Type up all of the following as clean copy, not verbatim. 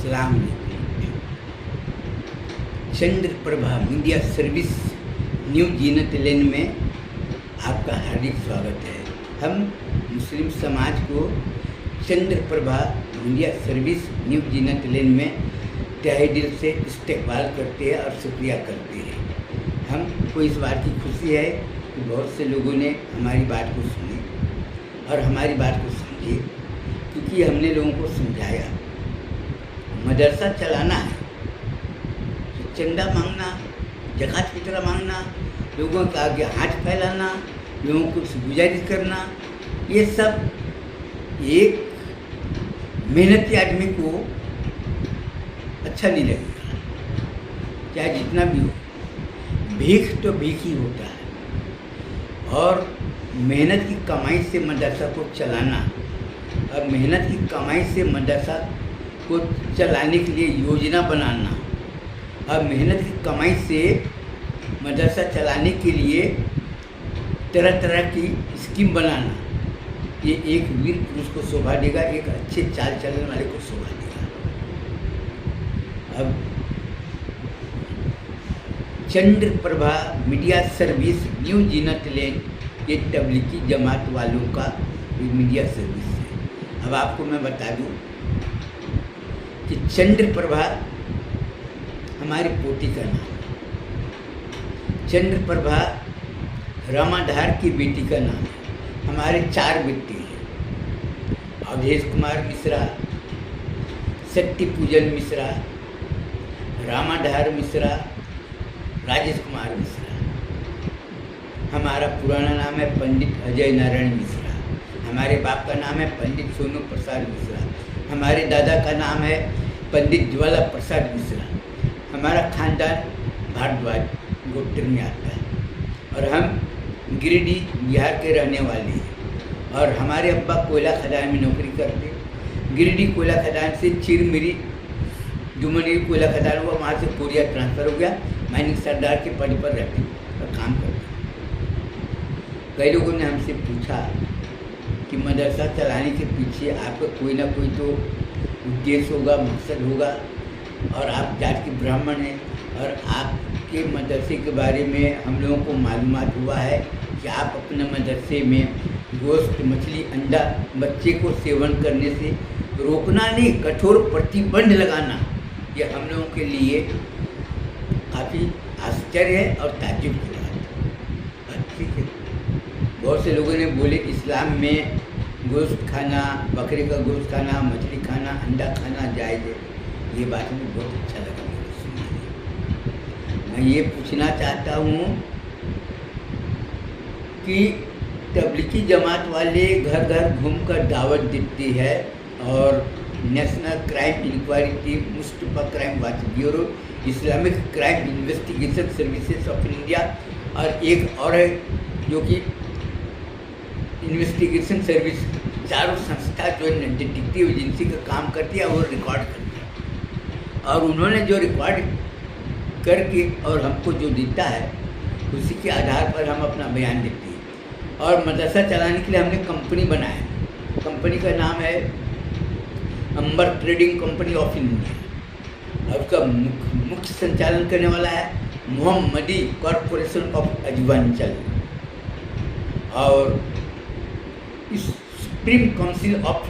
अस्सलाम वालेकुम। चंद्र Prabha media service new जीनत लेन में आपका हार्दिक स्वागत है। हम मुस्लिम समाज को चंद्र प्रभा मीडिया सर्विस न्यू जीनत लेन में तहे दिल से इस्तकबाल करते हैं और शुक्रिया करते हैं। हमको इस बात की खुशी है कि बहुत से लोगों ने हमारी बात को सुनी और हमारी बात को समझे, क्योंकि हमने लोगों को समझाया मदरसा चलाना है तो चंदा मांगना, ज़कात फितरा मांगना, लोगों के आगे हाथ फैलाना, लोगों को गुजारिश करना, ये सब एक मेहनती आदमी को अच्छा नहीं लगेगा, चाहे जितना भी हो। भीख तो भीख ही होता है और मेहनत की कमाई से मदरसा को चलाना और मेहनत की कमाई से मदरसा को चलाने के लिए योजना बनाना और मेहनत की कमाई से मदरसा चलाने के लिए तरह तरह की स्कीम बनाना, ये एक वीर पुरुष को शोभा देगा, एक अच्छे चाल चलन वाले को शोभा देगा। अब चंद्र प्रभा मीडिया सर्विस न्यू जीनत लेन ये तबलीगी जमात वालों का मीडिया सर्विस है। अब आपको मैं बता दूं कि चंद्र प्रभा हमारी पोती का नाम है। चंद्र प्रभा रामाधार की बेटी का नाम है। हमारे 4 बेटे हैं, अवधेश कुमार मिश्रा, सत्य पूजन मिश्रा, रामाधार मिश्रा, राजेश कुमार मिश्रा। हमारा पुराना नाम है पंडित अजय नारायण मिश्रा। हमारे बाप का नाम है पंडित सोनू प्रसाद मिश्रा। हमारे दादा का नाम है पंडित ज्वाला प्रसाद मिश्रा। हमारा खानदान भारद्वाज गोत्र में आता है और हम गिरिडीह बिहार के रहने वाले हैं। और हमारे अब्बा कोयला खदान में नौकरी करते। गिरिडीह कोयला खदान से चिरमिरी जुमनी कोयला खदान हुआ, वहाँ से कोरिया ट्रांसफ़र हो गया। माइनिंग सरदार के पद पर रहते और काम करते। कई लोगों ने हमसे पूछा कि मदरसा चलाने के पीछे आपका कोई ना कोई तो उद्देश्य होगा, मकसद होगा, और आप जात के ब्राह्मण हैं और आपके मदरसे के बारे में हम लोगों को मालूमात हुआ है कि आप अपने मदरसे में गोश्त, मछली, अंडा बच्चे को सेवन करने से रोकना नहीं, कठोर प्रतिबंध लगाना, ये हम लोगों के लिए काफ़ी आश्चर्य है और ताज्जुब की बात है। ठीक है, बहुत से लोगों ने बोले इस्लाम में गोश्त खाना, बकरे का गोश्त खाना, मछली खाना, अंडा खाना जायज़ है। ये बात मुझे बहुत अच्छा लगा मेरे सुनने। मैं ये पूछना चाहता हूँ कि तबलीगी जमात वाले घर घर घूमकर दावत देती है और national crime inquiry team, Mustafa crime watch bureau, Islamic crime investigation services of India और एक और है जो कि इन्वेस्टिगेशन सर्विस, चारों संस्था जो डिटेक्टिव एजेंसी का काम करती है वो रिकॉर्ड करती है। और उन्होंने जो रिकॉर्ड करके और हमको जो देता है उसी के आधार पर हम अपना बयान देते हैं। और मदरसा चलाने के लिए हमने कंपनी बनाया। कंपनी का नाम है अंबर ट्रेडिंग कंपनी ऑफ इंडिया और उसका मुख्य संचालन करने वाला है मोहम्मदी कॉरपोरेशन ऑफ अजवांचल और supreme council of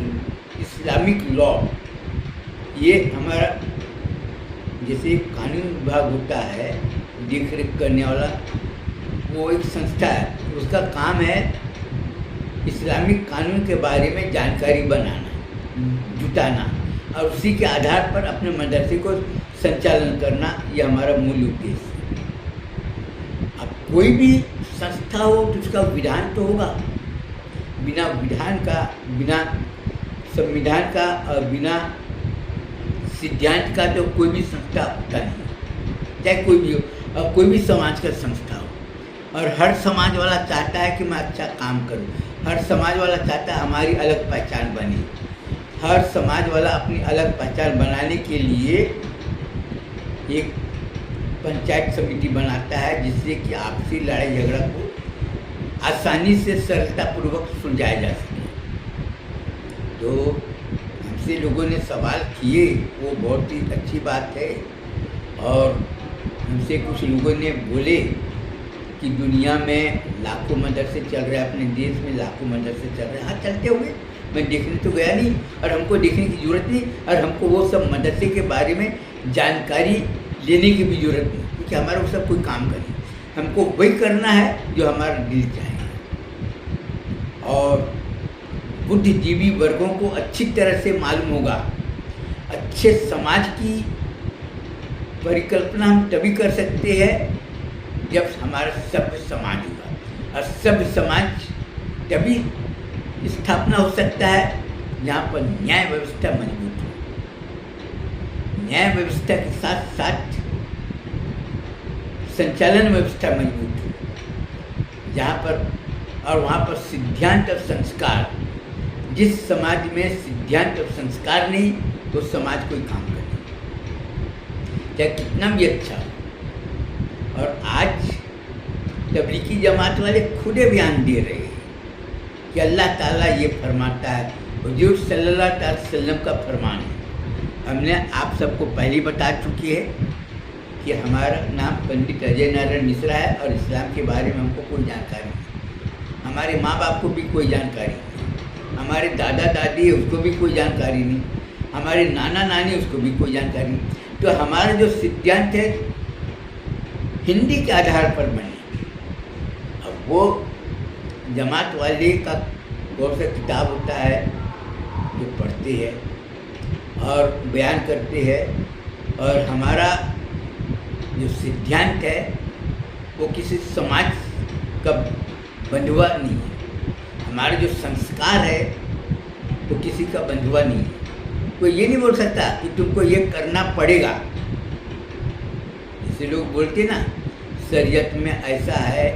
Islamic law. ये हमारा जैसे कानून विभाग होता है देख रेख करने वाला, वो एक संस्था है, उसका काम है इस्लामिक कानून के बारे में जानकारी बनाना, जुटाना और उसी के आधार पर अपने मदरसे को संचालन करना, ये हमारा मूल उद्देश्य है। अब कोई भी संस्था हो तो उसका विधान तो होगा, बिना विधान का, बिना संविधान का और बिना सिद्धांत का तो कोई भी संस्था होता नहीं, चाहे कोई भी हो, और कोई भी समाज का संस्था हो। और हर समाज वाला चाहता है कि मैं अच्छा काम करूं, हर समाज वाला चाहता है हमारी अलग पहचान बने। हर समाज वाला अपनी अलग पहचान बनाने के लिए एक पंचायत समिति बनाता है जिससे कि आपसी लड़ाई झगड़ा को आसानी से सरलतापूर्वक सुलझाया जा सके। तो हम जिससे लोगों ने सवाल किए वो बहुत ही अच्छी बात है। और हमसे कुछ लोगों ने बोले कि दुनिया में लाखों मदरसे चल रहे हैं, अपने देश में लाखों मदरसे चल रहे हैं। हाँ, चलते हुए, मैं देखने तो गया नहीं और हमको देखने की ज़रूरत नहीं, और हमको वो सब मदरसे के बारे में जानकारी लेने की भी ज़रूरत नहीं, क्योंकि हमारा वो सब कोई काम करे। हमको वही करना है जो हमारा दिल चाहे। और बुद्धिजीवी वर्गों को अच्छी तरह से मालूम होगा, अच्छे समाज की परिकल्पना हम तभी कर सकते हैं जब हमारा सभ्य समाज होगा, और सभ्य समाज तभी स्थापना हो सकता है जहाँ पर न्याय व्यवस्था मजबूत हो। न्याय व्यवस्था के साथ साथ संचालन व्यवस्था मजबूत हो, जहाँ पर और वहाँ पर सिद्धांत और संस्कार, जिस समाज में सिद्धांत और संस्कार नहीं तो समाज कोई काम करे चाहे कितना भी अच्छा हो। और आज तबलीगी जमात वाले खुद बयान दे रहे हैं कि अल्लाह ताला ये फरमाता है, हुजूर सल्लल्लाहु अलैहि वसल्लम का फरमान है। हमने आप सबको पहले बता चुकी है कि हमारा नाम पंडित अजय नारायण मिश्रा है और इस्लाम के बारे में हमको कोई जानकारी नहीं। हमारे माँ बाप को भी कोई जानकारी नहीं, हमारे दादा दादी उसको भी कोई जानकारी नहीं, हमारे नाना नानी उसको भी कोई जानकारी नहीं। तो हमारा जो सिद्धांत है हिंदी के आधार पर बने। अब वो जमात वाले का कौन सा किताब होता है जो पढ़ते हैं और बयान करते हैं, और हमारा जो सिद्धांत है वो किसी समाज का बंधुआ नहीं है। हमारा जो संस्कार है वो किसी का बंधुआ नहीं है। कोई ये नहीं बोल सकता कि तुमको ये करना पड़ेगा। जैसे लोग बोलते ना शरीयत में ऐसा है,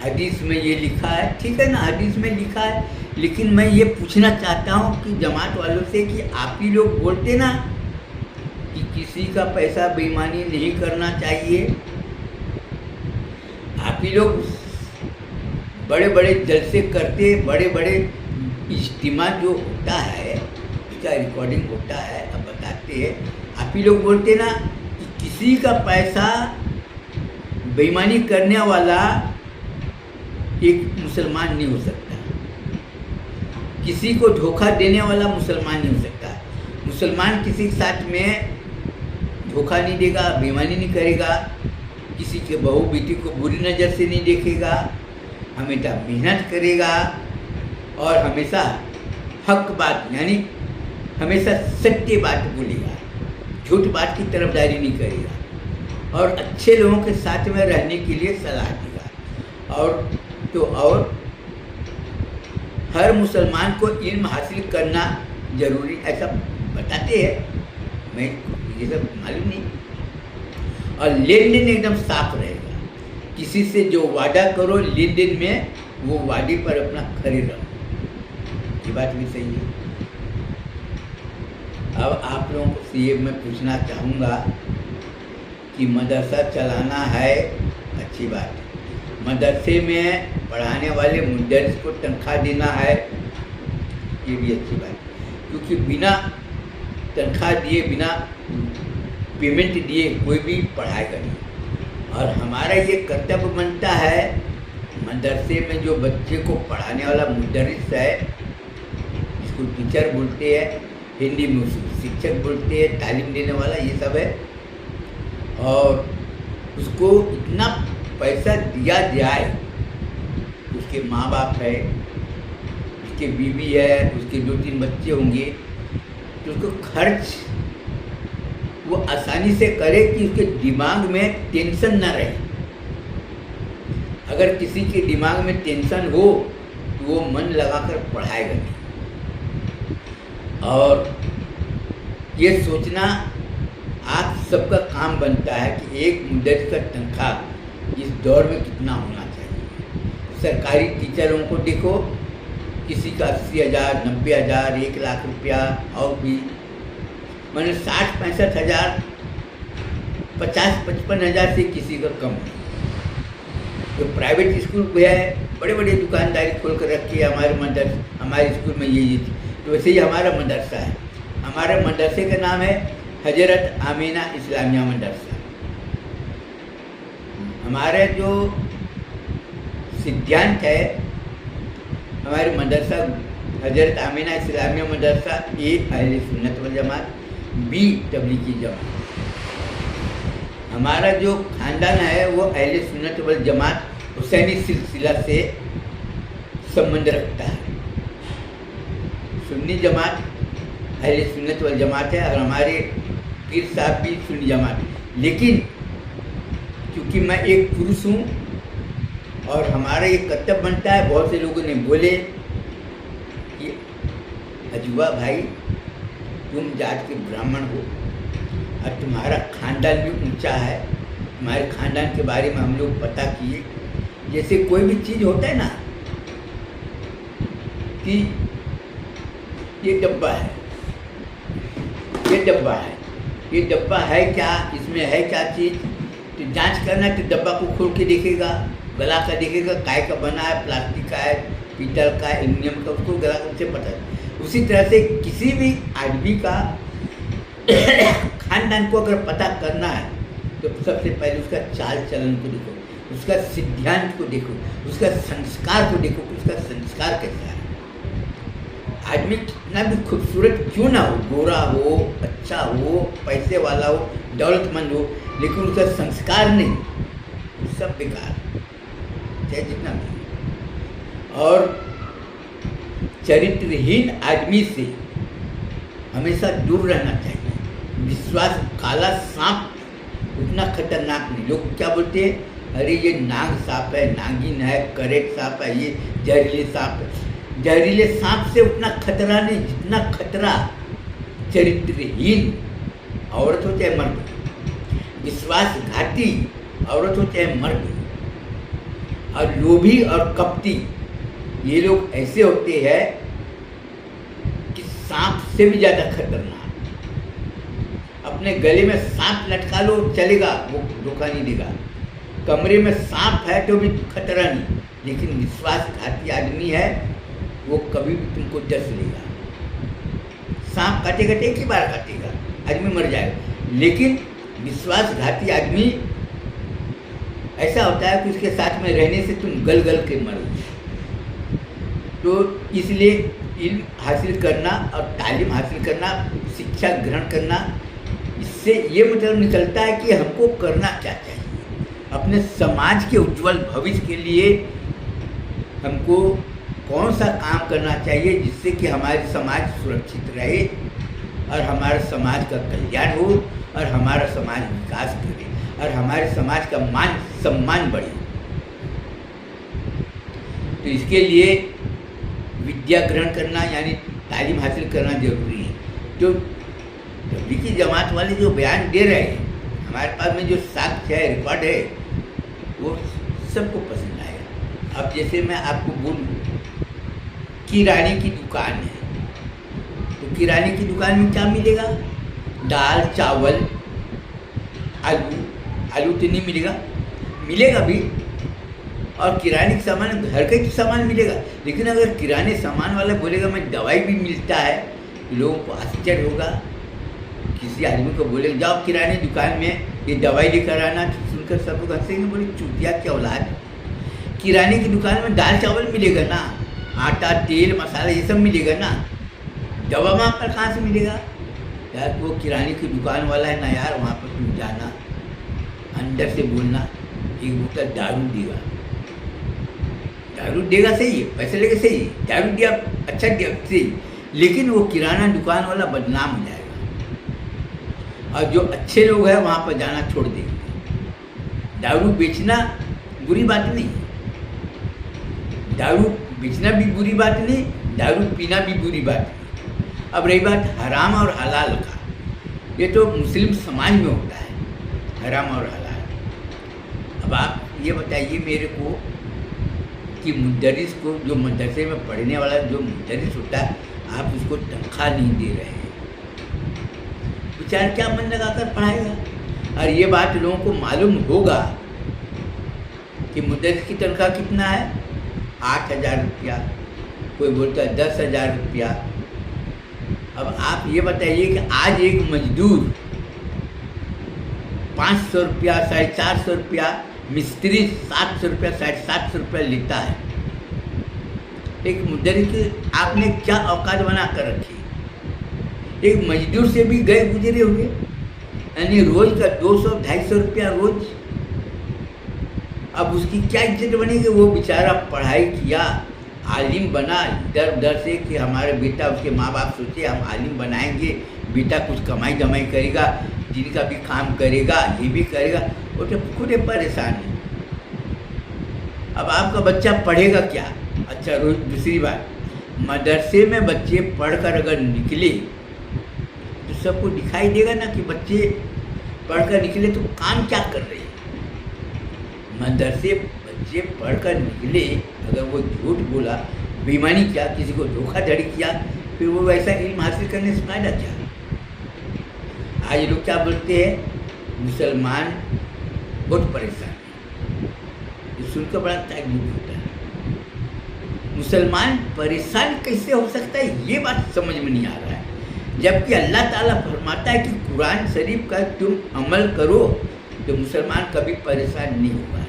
हदीस में ये लिखा है, ठीक है ना, हदीस में लिखा है, लेकिन मैं ये पूछना चाहता हूँ कि जमात वालों से कि आप ही लोग बोलते ना कि किसी का पैसा बेईमानी नहीं करना चाहिए। आप ही लोग बड़े बड़े जलसे करते, बड़े बड़े इज्तिमा जो होता है उसका रिकॉर्डिंग होता है, अब बताते हैं। आप ही लोग बोलते ना कि किसी का पैसा बेईमानी करने वाला एक मुसलमान नहीं हो सकता, किसी को धोखा देने वाला मुसलमान नहीं हो सकता। मुसलमान किसी के साथ में धोखा नहीं देगा, बेईमानी नहीं करेगा, किसी के बहू बेटी को बुरी नज़र से नहीं देखेगा, हमेशा मेहनत करेगा और हमेशा हक बात यानी हमेशा सत्य बात बोलेगा, झूठ बात की तरफदारी नहीं करेगा, और अच्छे लोगों के साथ में रहने के लिए सलाह देगा। और हर मुसलमान को इल्म हासिल करना जरूरी, ऐसा बताते हैं, मैं ये सब मालूम नहीं। और लेन देन एकदम साफ रहेगा, किसी से जो वादा करो लेन देन में वो वादे पर अपना खड़े रहो, ये बात भी सही है। अब आप लोगों से ये मैं पूछना चाहूँगा कि मदरसा चलाना है, अच्छी बात है, मदरसे में पढ़ाने वाले मुदर्रिस को तनख्वाह देना है, ये भी अच्छी बात है, क्योंकि बिना तनख्वाह दिए, बिना पेमेंट दिए कोई भी पढ़ाएगा नहीं। और हमारा ये कर्तव्य बनता है, मदरसे में जो बच्चे को पढ़ाने वाला मुदर्रिस है, इसको टीचर बोलते हैं, हिंदी में शिक्षक बोलते हैं, तालीम देने वाला, ये सब है, और उसको इतना पैसा दिया जाए, उसके माँ बाप है, उसके बीवी है, उसके 2-3 बच्चे होंगे, तो उसको खर्च वो आसानी से करे कि उसके दिमाग में टेंशन ना रहे। अगर किसी के दिमाग में टेंशन हो तो वो मन लगाकर पढ़ाएगा नहीं। और ये सोचना आप सबका काम बनता है कि एक मुद्दत का तनख्वाह इस दौर में कितना होना चाहिए। सरकारी टीचरों को देखो, किसी का 80,000, 90,000, 1 लाख रुपया, और भी मैंने 60-65 हज़ार, 50-55 हज़ार से किसी का कम नहीं। जो प्राइवेट स्कूल है, बड़े बड़े दुकानदारी खोल कर रखी है, हमारे स्कूल में ये थी, तो वैसे ही हमारा मदरसा है। हमारे मदरसे का नाम है हजरत आमीना इस्लामिया मदरसा। हमारे जो सिद्धांत है, हमारे मदरसा हजरत आमीना इस्लामिया मदरसा ए अहले सुन्नत वल जमात, बी तबलीगी जमात। हमारा जो खानदान है वो अहले सुन्नत वल जमात हुसैनी सिलसिला से संबंध रखता है। सुन्नी जमात अहले सुन्नत वल जमात है और हमारे पीर साहब भी सुन्नी जमात। लेकिन क्योंकि मैं एक पुरुष हूँ और हमारा ये कर्तव्य बनता है, बहुत से लोगों ने बोले कि अजूबा भाई तुम जात के ब्राह्मण हो और तुम्हारा खानदान भी ऊंचा है, तुम्हारे खानदान के बारे में हम लोग पता किए। जैसे कोई भी चीज़ होता है ना कि ये डब्बा है, ये डब्बा है, ये डब्बा है क्या, इसमें है क्या चीज़, तो जांच करना तो डब्बा को खोल के देखेगा, गला का देखेगा, काय का बना है, प्लास्टिक का है, पीतल का है, एल्युमिनियम का, उसको गला से पता है। उसी तरह से किसी भी आदमी का खानदान को अगर पता करना है तो सबसे पहले उसका चाल चलन को देखो, उसका सिद्धांत को देखो, उसका संस्कार को देखो, उसका संस्कार कैसा है। आदमी कितना भी खूबसूरत क्यों ना हो, गोरा हो, अच्छा हो, पैसे वाला हो, दौलतमंद हो, लेकिन उसका संस्कार नहीं, सब बेकार, चाहे जितना भी। और चरित्रहीन आदमी से हमेशा दूर रहना चाहिए। विश्वास, काला सांप उतना खतरनाक नहीं। लोग क्या बोलते हैं, अरे ये नाग सांप है, नागिन है, करेट सांप है, ये जहरीले सांप है। जहरीले सांप से उतना खतरा नहीं जितना खतरा चरित्रहीन औरत हो चाहे मर्द, विश्वासघाती औरत हो चाहे मर्द, और लोभी और कपटी, ये लोग ऐसे होते हैं कि सांप से भी ज़्यादा खतरनाक। अपने गले में सांप लटका लो चलेगा, वो धोखा नहीं देगा। कमरे में सांप है तो भी खतरा नहीं, लेकिन विश्वासघाती आदमी है वो कभी भी तुमको डस लेगा। सांप काटेगा एक ही बार काटेगा, आदमी मर जाएगा। लेकिन विश्वासघाती आदमी ऐसा होता है कि उसके साथ में रहने से तुम गल गल के मरोगे। तो इसलिए इल्म हासिल करना और तालीम हासिल करना, शिक्षा ग्रहण करना, इससे ये मतलब निकलता है कि हमको करना क्या चाहिए। अपने समाज के उज्जवल भविष्य के लिए हमको कौन सा काम करना चाहिए जिससे कि हमारे समाज सुरक्षित रहे और हमारे समाज का कल्याण हो और हमारा समाज विकास करे और हमारे समाज का मान सम्मान बढ़े। तो इसके लिए विद्या ग्रहण करना यानी तालीम हासिल करना जरूरी है। तो तबलीगी जमात वाले जो बयान दे रहे हैं, हमारे पास में जो साक्ष्य है, रिकॉर्ड है, वो सबको पसंद आएगा। अब जैसे मैं आपको बोलूँ, किराने की दुकान है, तो किराने की दुकान में क्या मिलेगा? दाल, चावल, आलू तो नहीं मिलेगा, मिलेगा भी, और किराने के सामान, घर का सामान मिलेगा। लेकिन अगर किराने सामान वाला बोलेगा मैं दवाई भी मिलता है, लोगों को आश्चर्य होगा। किसी आदमी को बोलेगा जाओ किराने दुकान में ये दवाई लेकर आना, तो सुनकर सब लोग हंसेंगे, बोले चूतिया क्या औलाद, किराने की दुकान में दाल चावल मिलेगा ना, आटा तेल मसाला ये सब मिलेगा ना, दवा वहाँ पर कहाँ से मिलेगा? यार वो किराने की दुकान वाला है ना यार, वहाँ पर तुम जाना, अंदर से बोलना एक बोतल दारू देगा, दारू देगा सही है, पैसे लेके सही है, दारू दिया अच्छा दिया सही, लेकिन वो किराना दुकान वाला बदनाम हो जाएगा और जो अच्छे लोग हैं वहाँ पर जाना छोड़ देंगे। दारू बेचना बुरी बात नहीं, दारू बेचना भी बुरी बात नहीं, दारू पीना भी बुरी बात नहीं। अब रही बात हराम और हलाल का, ये तो मुस्लिम समाज में होता है, हराम और हलाल। अब आप ये बताइए मेरे को कि मुदर्रिस को, जो मदरसे में पढ़ने वाला जो मुदर्रिस होता है, आप उसको तनख्वाह नहीं दे रहे हैं, बेचारा क्या मन लगाकर पढ़ाएगा? और ये बात लोगों को मालूम होगा कि मुदर्रिस की तनख्वाह कितना है, 8,000 रुपया, कोई बोलता है 10,000 रुपया, अब आप ये बताइए कि आज एक मजदूर 500 रुपया, 450 रुपया, मिस्त्री 700 रुपया, 750 रुपया लेता है। एक मुदर्रिस आपने क्या औकात बना कर रखी? एक मजदूर से भी गए गुजरे हुए, यानी रोज का 200-250 रुपया रोज। अब उसकी क्या इज्जत बनेगी? वो बेचारा पढ़ाई किया, आलिम बना इधर उधर से कि हमारे बेटा, उसके माँ बाप सोचे हम आलिम बनाएंगे, बेटा कुछ कमाई दमाई करेगा, जिनका भी काम करेगा, ये भी करेगा। वो तो खुद परेशान है। अब आपका बच्चा पढ़ेगा क्या? अच्छा, रोज दूसरी बात, मदरसे में बच्चे पढ़कर अगर निकले तो सबको दिखाई देगा ना कि बच्चे पढ़कर निकले तो काम क्या कर रहे हैं। मदरसे बच्चे पढ़कर निकले, अगर वो झूठ बोला, बेईमानी किया, किसी को धोखाधड़ी किया, फिर वो वैसा इल्म हासिल करने से फायदा क्या? आज लोग क्या बोलते हैं, मुसलमान बहुत परेशान है। ये सुनकर बड़ा ताज्जुब होता है। मुसलमान परेशान कैसे हो सकता है, ये बात समझ में नहीं आ रहा है। जबकि अल्लाह ताला फरमाता है कि कुरान शरीफ का तुम अमल करो तो मुसलमान कभी परेशान नहीं होगा।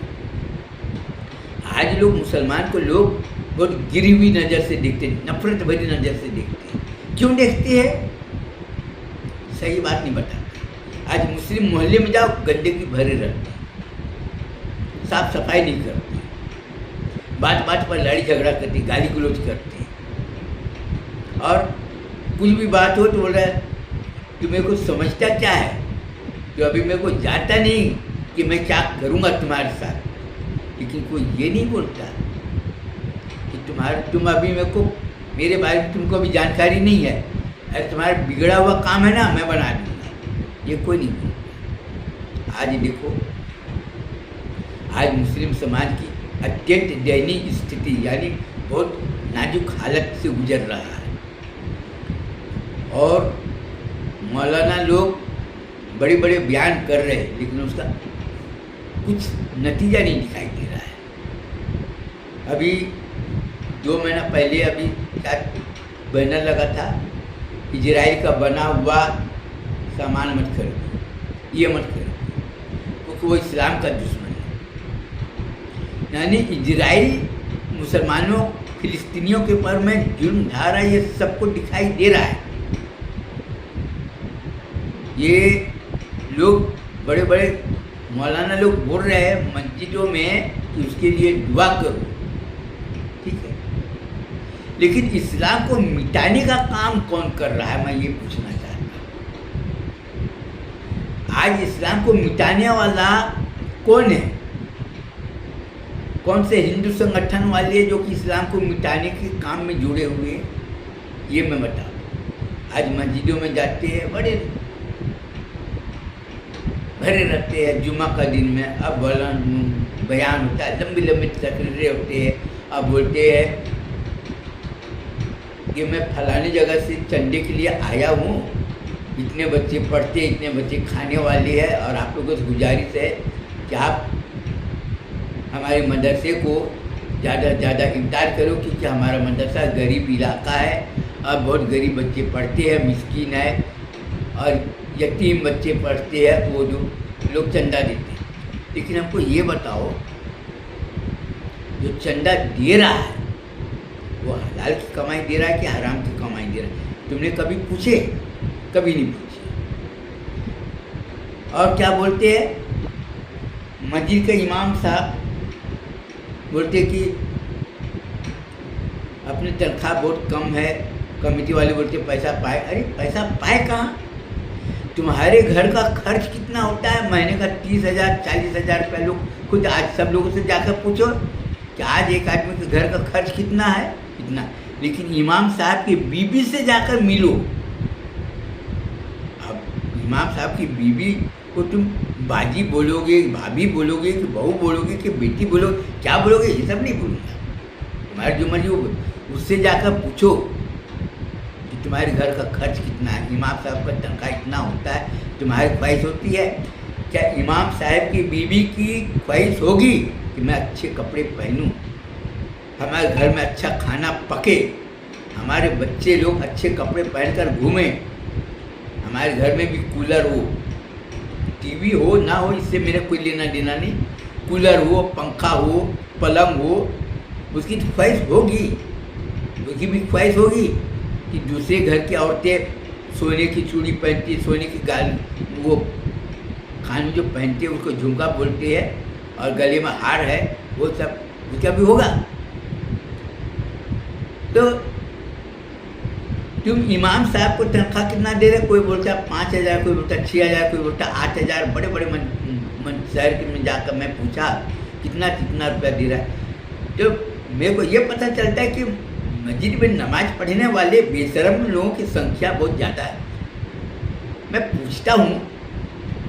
आज लोग मुसलमान को लोग बहुत गिरी हुई नज़र से देखते हैं, नफरत भरी नज़र से देखते हैं। क्यों देखते हैं? सही बात नहीं बताते। आज मुस्लिम मोहल्ले में जाओ, गंदगी भरे रहते हैं, साफ सफाई नहीं करते, बात बात पर लड़ाई झगड़ा करते, गाली गलौज करते, और कुछ भी बात हो तो बोल रहा है कि मेरे को समझता क्या है, जो अभी मेरे को जाता नहीं कि मैं क्या करूँगा तुम्हारे साथ। लेकिन कोई ये नहीं बोलता कि तुम अभी मेरे को, मेरे बारे में तुमको अभी जानकारी नहीं है, अरे तुम्हारा बिगड़ा हुआ काम है ना, मैं बना दूँगा, ये कोई नहीं बोलता। आज देखो, आज मुस्लिम समाज की अत्यंत दयनीय स्थिति, यानी बहुत नाजुक हालत से गुजर रहा है, और मौलाना लोग बड़े बड़े बयान कर रहे हैं, लेकिन उसका कुछ नतीजा नहीं दिखाई दे रहा है। अभी 2 महीना पहले अभी क्या बैनर लगा था, इजराइल का बना हुआ सामान मत खरीदो, ये मत खरीदो, क्योंकि वो इस्लाम का दुश्मन है। यानी इजराइल मुसलमानों, फिलिस्तीनियों के ऊपर में जुल्म ढा रहा है, ये सबको दिखाई दे रहा है। ये लोग बड़े बड़े मौलाना लोग बोल रहे हैं मस्जिदों में कि उसके लिए दुआ करो, ठीक है, लेकिन इस्लाम को मिटाने का काम कौन कर रहा है, मैं ये पूछना चाहता हूँ। आज इस्लाम को मिटाने वाला कौन है? कौन से हिंदू संगठन वाले जो कि इस्लाम को मिटाने के काम में जुड़े हुए हैं, ये मैं बताऊँ। आज मस्जिदों में जाते हैं, बड़े भरे रहते हैं, जुम्मा का दिन में अब बयान होता है, लंबी लंबी तकरीरें होते हैं, अब बोलते हैं कि मैं फलानी जगह से चंदे के लिए आया हूँ, इतने बच्चे पढ़ते, इतने बच्चे खाने वाले हैं, और आप लोगों से गुजारिश है कि आप हमारे मदरसे को ज़्यादा से ज़्यादा इमदाद करो, क्योंकि हमारा मदरसा गरीब इलाका है और बहुत गरीब बच्चे पढ़ते हैं, मिस्कीन है, और यतीम बच्चे पढ़ते हैं, वो जो लोग चंदा देते हैं। लेकिन हमको ये बताओ, जो चंदा दे रहा है वो हलाल की कमाई दे रहा है कि हराम की कमाई दे रहा है? तुमने कभी पूछे? कभी नहीं पूछे। और क्या बोलते हैं, मस्जिद के इमाम साहब बोलते कि अपनी तनख्वाह बहुत कम है, कमेटी वाले बोलते पैसा पाए। अरे पैसा पाए कहाँ? तुम्हारे घर का खर्च कितना होता है महीने का? 30,000 40,000 रुपये। लोग खुद आज सब लोगों से जाकर पूछो कि आज एक आदमी के घर का खर्च कितना है, इतना। लेकिन इमाम साहब की बीबी से जाकर मिलो। अब इमाम साहब की बीबी को तुम बाजी बोलोगे, भाभी बोलोगे, कि बहू बोलोगे, कि बेटी बोलोगे, क्या बोलोगे? ये सब नहीं बोलूँगा। तुम्हारी जो मर्जी हो, उससे जाकर पूछो कि तुम्हारे घर का खर्च कितना है, इमाम साहब का तनख्वाह इतना होता है, तुम्हारी ख्वाहिश होती है क्या? इमाम साहब की बीवी की ख्वाहिश होगी कि मैं अच्छे कपड़े पहनूं, हमारे घर में अच्छा खाना पके, हमारे बच्चे लोग अच्छे कपड़े पहनकर घूमें, हमारे घर में भी कूलर हो, टीवी हो ना हो, इससे मेरा कोई लेना देना नहीं, कूलर हो, पंखा हो, पलंग हो, उसकी तो ख्वाहिश होगी, उसकी भी ख्वाहिश होगी कि दूसरे घर की औरतें सोने की चूड़ी पहनती, सोने की वो कान में जो पहनते हैं उसको झुमका बोलते हैं, और गले में हार है, वो सब उसका भी होगा। तो तुम इमाम साहब को तनख्वाह कितना दे रहे? कोई बोलता 5,000, कोई बोलता 6,000, कोई बोलता 8,000। बड़े बड़े शहर में जाकर मैं पूछा कितना रुपया दे रहा है, तो मेरे को ये पता चलता है कि मस्जिद में नमाज पढ़ने वाले बेशरम लोगों की संख्या बहुत ज़्यादा है। मैं पूछता हूँ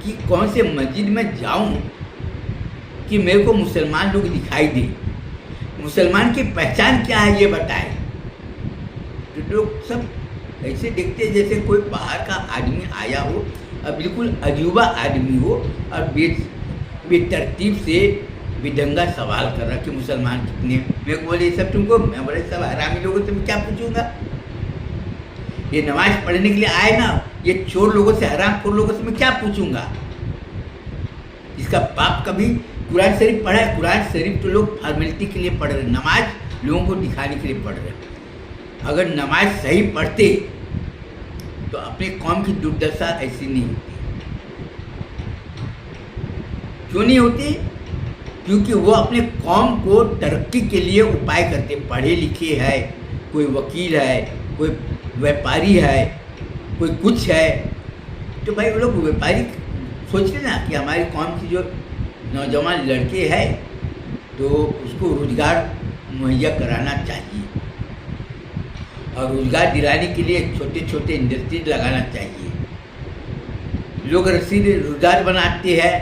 कि कौन से मस्जिद में जाऊँ कि मेरे को मुसलमान लोग दिखाई दे, मुसलमान की पहचान क्या है ये बताए। तो लोग सब ऐसे देखते जैसे कोई बाहर का आदमी आया हो और बिल्कुल अजूबा आदमी हो, और बेतरतीब से बेढंगा सवाल कर रहा कि मुसलमान कितने। मेरे को बोले सब तुमको, मैं बोले सब हरामी लोगों से मैं क्या पूछूंगा, ये नमाज पढ़ने के लिए आए ना, ये चोर लोगों से, हरामखोर लोगों से मैं क्या पूछूंगा। इसका बाप कभी कुरान शरीफ पढ़ा है? कुरान शरीफ तो लोग फॉर्मेलिटी के लिए पढ़ रहे, नमाज लोगों को दिखाने के लिए पढ़ रहे। अगर नमाज सही पढ़ते तो अपने कौम की दुर्दशा ऐसी नहीं होती। क्यों नहीं होती? क्योंकि वो अपने कौम को तरक्की के लिए उपाय करते। पढ़े लिखे है, कोई वकील है, कोई व्यापारी है, कोई कुछ है, तो भाई वो लोग व्यापारी सोचते ना कि हमारी कौम की जो नौजवान लड़के हैं तो उसको रोजगार मुहैया कराना चाहिए, और रोजगार दिलाने के लिए छोटे छोटे इंडस्ट्री लगाना चाहिए। लोग रसीद रोजगार बनाते हैं,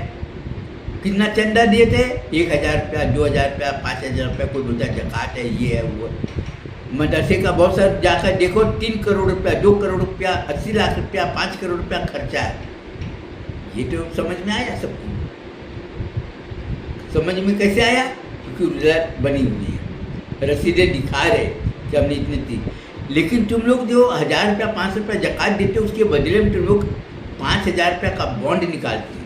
कितना चंदा दिए थे? 1,000 रुपया, 2,000 रुपया, 5,000 रुपया, कोई बोलता जकात है, ये है वो। मदरसे का बहुत सारा जाकर देखो, 3 करोड़ रुपया, 2 करोड़ रुपया, 80 लाख रुपया, 5 करोड़ रुपया खर्चा है। ये तो समझ में आया सबको। समझ में कैसे आया? क्योंकि रोजगार बनी हुई है, रसीदें दिखा रहे कि हमने इतनी दी। लेकिन तुम लोग जो 1,000 रुपया, 500 रुपया जकात देते हो, उसके बदले में तुम लोग 5,000 रुपया का बॉन्ड निकालते,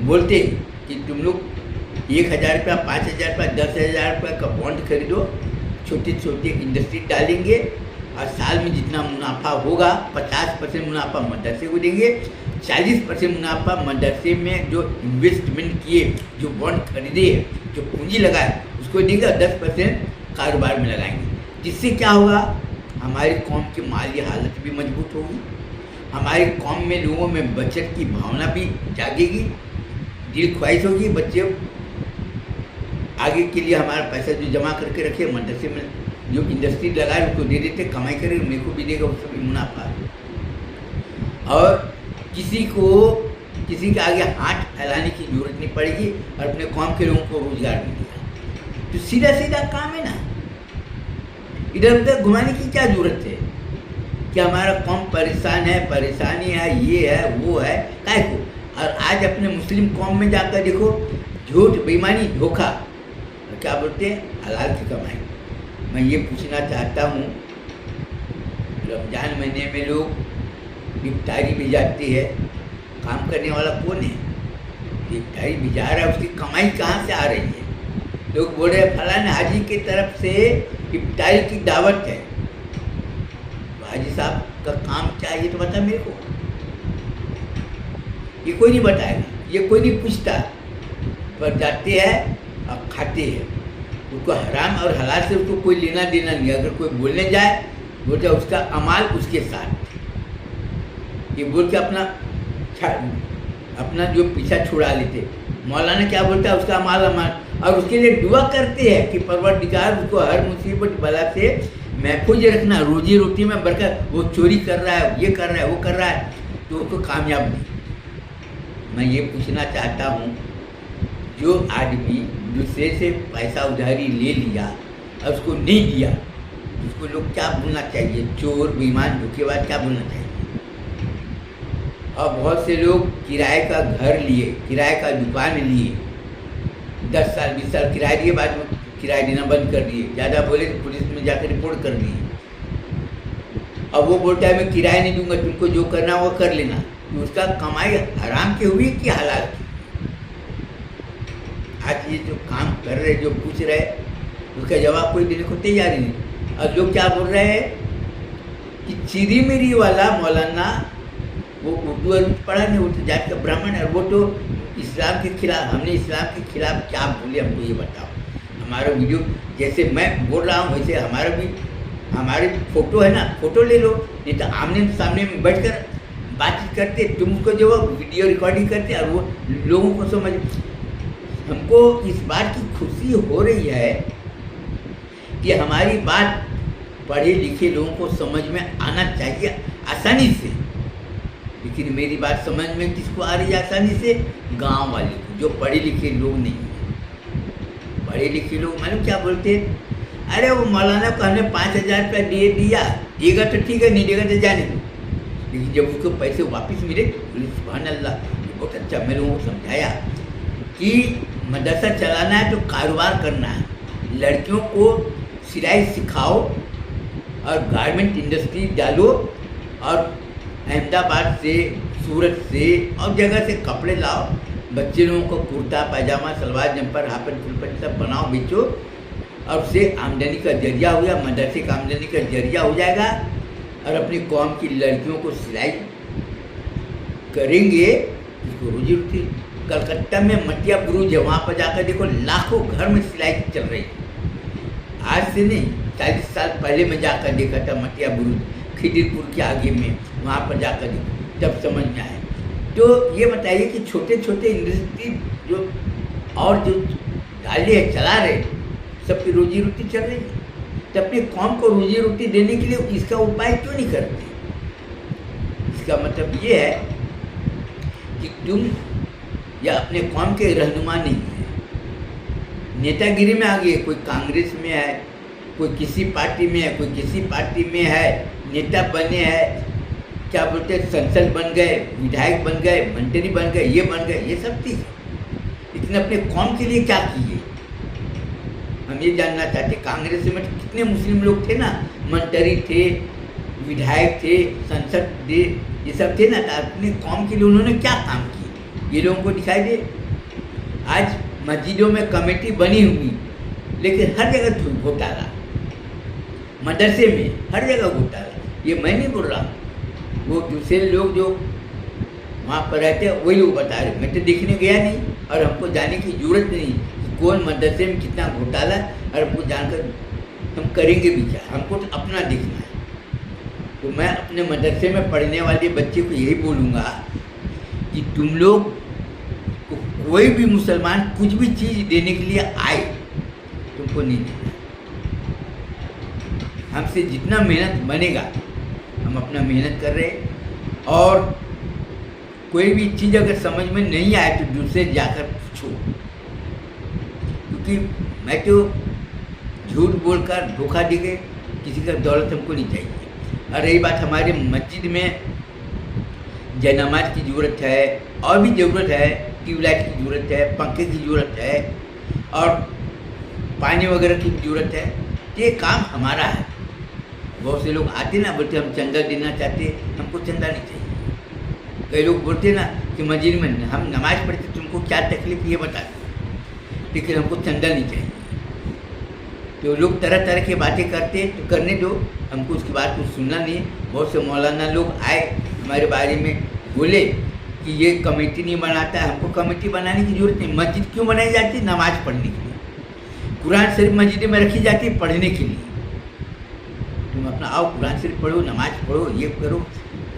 बोलते कि तुम लोग 1,000 रुपया, 5,000 रुपया, 10,000 रुपया का बॉन्ड खरीदो, छोटे छोटे इंडस्ट्री डालेंगे, और साल में जितना मुनाफा होगा 50% मुनाफा मदरसे को देंगे, 40% मुनाफा मदरसे में जो इन्वेस्टमेंट किए, जो बॉन्ड खरीदे, जो पूंजी लगाए उसको देंगे, और 10% कारोबार में लगाएंगे। जिससे क्या होगा? हमारी कौम की माली हालत भी मजबूत होगी, हमारी कौम में लोगों में बचत की भावना भी जागेगी, दिल ख्वाहिश होगी, बच्चे आगे के लिए हमारा पैसा जो जमा करके रखे मदरसे में, जो इंडस्ट्री लगाए उसको दे देते, कमाई करे, मेरे को भी देगा, उससे भी मुनाफा। और किसी के आगे हाथ फैलाने की जरूरत नहीं पड़ेगी, और अपने कौम के लोगों को रोजगार मिलेगा। तो सीधा सीधा काम है ना, इधर उधर घुमाने की क्या जरूरत है कि हमारा कौम परेशान है, परेशानी है, ये है वो है, काय को। और आज अपने मुस्लिम कौम में जाकर देखो, झूठ, बेईमानी, धोखा, और क्या बोलते हैं, हलाल की कमाई। मैं ये पूछना चाहता हूँ, रमजान महीने में लोग इफ्तारी भी जाती है, काम करने वाला कौन है? इफ्तारी भी जा रहा है, उसकी कमाई कहाँ से आ रही है? लोग बोल रहे फलाने हाजी की तरफ से इफ्तारी की दावत है। हाजी साहब का काम क्या है ये तो बता मेरे को। ये कोई नहीं बताएगा, ये कोई नहीं पूछता, पर जाते हैं और खाते हैं। उसको हराम और हलाल से उसको कोई लेना देना नहीं। अगर कोई बोलने जाए, बोलते उसका अमाल उसके साथ, ये बोल के अपना जो पीछा छुड़ा लेते। मौलाना क्या बोलता है, उसका अमाल अमाल, और उसके लिए दुआ करते हैं कि परवरदिगार उसको हर मुसीबत बला से महफूज रखना, रोजी रोटी में बरकत। वो चोरी कर रहा है, ये कर रहा है, वो कर रहा है, तो उसको कामयाब नहीं। मैं ये पूछना चाहता हूँ, जो आदमी दूसरे से पैसा उधारी ले लिया और उसको नहीं दिया, उसको लोग क्या बोलना चाहिए? चोर, बेईमान, धोखेबाज, क्या बोलना चाहिए? और बहुत से लोग किराए का घर लिए, किराए का दुकान लिए, 10 साल 20 साल किराया दिए, बाद में किराया देना बंद कर दिए। ज़्यादा बोले तो पुलिस में जाकर रिपोर्ट कर दिए। अब वो बोलता है मैं किराया नहीं दूंगा, तुमको जो करना वो कर लेना, तो उसका कमाई हराम की हुई कि हलाल की? आज ये जो काम कर रहे, जो पूछ रहे, उसका जवाब कोई देने को तैयार ही नहीं। और लोग क्या बोल रहे हैं कि चिरी मिरी वाला मौलाना वो उर्दू और पढ़ा नहीं, वो तो जाट का ब्राह्मण है, वो तो इस्लाम के खिलाफ। हमने इस्लाम के खिलाफ क्या बोले, हमको ये बताओ। हमारा वीडियो जैसे मैं बोल रहा हूँ वैसे हमारी फोटो है ना, फोटो ले लो, नहीं तो आमने सामने में बैठकर बातचीत करते, तुम उसको जो वीडियो रिकॉर्डिंग करते और वो लोगों को समझ। हमको इस बात की खुशी हो रही है कि हमारी बात पढ़े लिखे लोगों को समझ में आना चाहिए आसानी से। लेकिन मेरी बात समझ में किसको आ रही है आसानी से? गांव वाले को, जो पढ़े लिखे लोग नहीं हैं। पढ़े लिखे लोग मालूम क्या बोलते हैं? अरे वो मौलाना को हमने 5,000 रुपया दिया, देगा तो ठीक है, नहीं देगा तो जाने दो। लेकिन जब उसको पैसे वापस मिले तो सुभान अल्लाह, बहुत अच्छा। मैं लोगों को समझाया कि मदरसा चलाना है तो कारोबार करना है, लड़कियों को सिलाई सिखाओ और गारमेंट इंडस्ट्री डालो, और अहमदाबाद से, सूरत से और जगह से कपड़े लाओ, बच्चे लोगों को kurta pyjama salwar jumper half pant full pant सब बनाओ, बेचो, और उससे आमदनी का जरिया हो गया, मदरसे का आमदनी का जरिया हो जाएगा। और अपनी कौम की लड़कियों को सिलाई करेंगे, इसको रोजी रोटी। कलकत्ता में मटिया बुरुज है, वहाँ पर जाकर देखो लाखों घर में सिलाई चल रही है। आज से नहीं, 40 साल पहले मैं जाकर देखा था मटिया बुरुज, खिदिरपुर के आगे में, वहाँ पर जाकर देखो, तब समझ में आया। तो ये बताइए कि छोटे छोटे इंडस्ट्री जो और जो डाले हैं, चला रहे, सबकी रोजी रोटी चल रही है, तो अपनी कौम को रोजी रोटी देने के लिए इसका उपाय क्यों नहीं करते? इसका मतलब ये है कि तुम या अपने कौम के रहनुमा नहीं है, नेतागिरी में आ गए। कोई कांग्रेस में है, कोई किसी पार्टी में है, कोई किसी पार्टी में है, नेता बने हैं, क्या बोलते हैं, संसद बन गए, विधायक बन गए, मंत्री बन गए, ये बन गए, ये सब चीज़। लेकिन अपने कौम के लिए क्या किए, हम ये जानना चाहते। कांग्रेस में कितने मुस्लिम लोग थे ना, मंत्री थे, विधायक थे, संसद थे, ये सब थे ना, अपनी कौम के लिए उन्होंने क्या काम किए, ये लोगों को दिखाई दे। आज मस्जिदों में कमेटी बनी हुई, लेकिन हर जगह घोटाला, मदरसे में हर जगह घोटाला। ये मैं नहीं बोल रहा, वो दूसरे लोग जो वहाँ पर रहते हैं वही लोग बता रहे। मैं तो देखने गया नहीं और हमको जाने की जरूरत नहीं कि कौन मदरसे में कितना घोटाला, और हमको जानकर हम करेंगे भी क्या, हमको तो अपना देखना है। तो मैं अपने मदरसे में पढ़ने वाले बच्चे को यही बोलूँगा कि तुम लोग को कोई भी मुसलमान कुछ भी चीज़ देने के लिए आए, तुमको नहीं देना। हमसे जितना मेहनत बनेगा, हम अपना मेहनत कर रहे, और कोई भी चीज़ अगर समझ में नहीं आए तो दूसरे जाकर पूछो। क्योंकि मैं तो झूठ बोलकर धोखा दे के किसी का दौलत हमको नहीं चाहिए। और रही बात हमारे मस्जिद में जयनमाज की ज़रूरत है, और भी ज़रूरत है, ट्यूबलाइट की ज़रूरत है, पंखे की ज़रूरत है, और पानी वगैरह की ज़रूरत है। ये काम हमारा है। बहुत से लोग आते ना, बोलते हम चंदा देना चाहते, हमको चंदा नहीं चाहिए। कई लोग बोलते ना कि मस्जिद में हम नमाज पढ़ते, तुमको क्या तकलीफ ये बता दो, लेकिन हमको चंदा नहीं चाहिए। तो लोग तरह तरह की बातें करते, तो करने दो, हमको उसकी बात को सुनना नहीं। बहुत से मौलाना लोग आए हमारे बारे में, बोले कि ये कमेटी नहीं बनाता है। हमको कमेटी बनाने की जरूरत नहीं। मस्जिद क्यों बनाई जाती है? नमाज पढ़ने के लिए। कुरान शरीफ मस्जिद में रखी जाती है पढ़ने के लिए। तुम अपना आओ, कुरान शरीफ पढ़ो, नमाज पढ़ो, ये करो,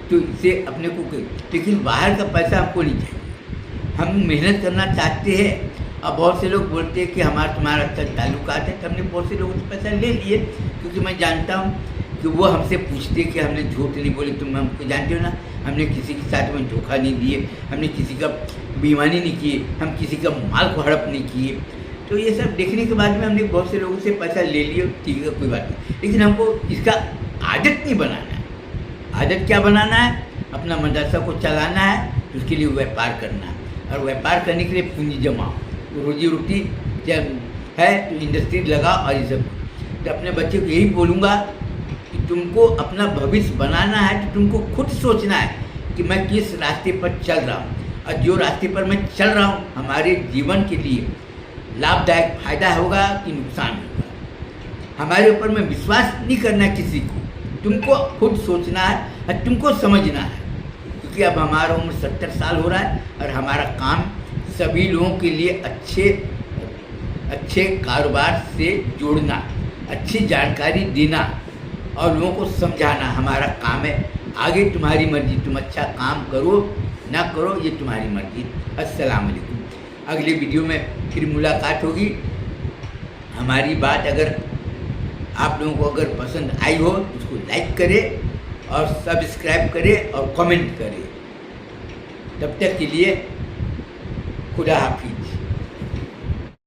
तो इससे अपने को। लेकिन बाहर का पैसा हमको नहीं चाहिए। हम मेहनत करना चाहते हैं। अब बहुत से लोग बोलते हैं कि तुम्हारा अच्छा ताल्लुकात है, तो हमने बहुत से लोगों से पैसा ले लिए, क्योंकि मैं जानता हूँ कि वो हमसे पूछते कि हमने झूठ नहीं बोले। तुम हमको जानते हो ना, हमने किसी के साथ में धोखा नहीं दिए, हमने किसी का बेईमानी नहीं किए, हम किसी का माल को हड़प नहीं किए। तो ये सब देखने के बाद में हमने बहुत से लोगों से पैसा ले लिए, ठीक है, कोई बात नहीं। लेकिन हमको इसका आदत नहीं बनाना है। आदत क्या बनाना है? अपना मदरसा को चलाना है, तो उसके लिए व्यापार करना है, और व्यापार करने के लिए पूंजी जमाओ, रोजी रोटी जब है तो इंडस्ट्री लगाओ। और ये सब तो अपने बच्चे को यही बोलूँगा कि तुमको अपना भविष्य बनाना है तो तुमको खुद सोचना है कि मैं किस रास्ते पर चल रहा हूँ, और जो रास्ते पर मैं चल रहा हूँ हमारे जीवन के लिए लाभदायक फायदा होगा कि नुकसान होगा। हमारे ऊपर में विश्वास नहीं करना है किसी को, तुमको खुद सोचना है और तुमको समझना है। क्योंकि अब हमारा उम्र 70 साल हो रहा है और हमारा काम सभी लोगों के लिए अच्छे कारोबार से जोड़ना, अच्छी जानकारी देना और लोगों को समझाना हमारा काम है। आगे तुम्हारी मर्जी, तुम अच्छा काम करो ना करो ये तुम्हारी मर्जी। अस्सलाम वालेकुम। अगले वीडियो में फिर मुलाकात होगी। हमारी बात अगर आप लोगों को अगर पसंद आई हो तो उसको लाइक करें और सब्सक्राइब करें और कमेंट करें। तब तक के लिए खुदा हाफिज़।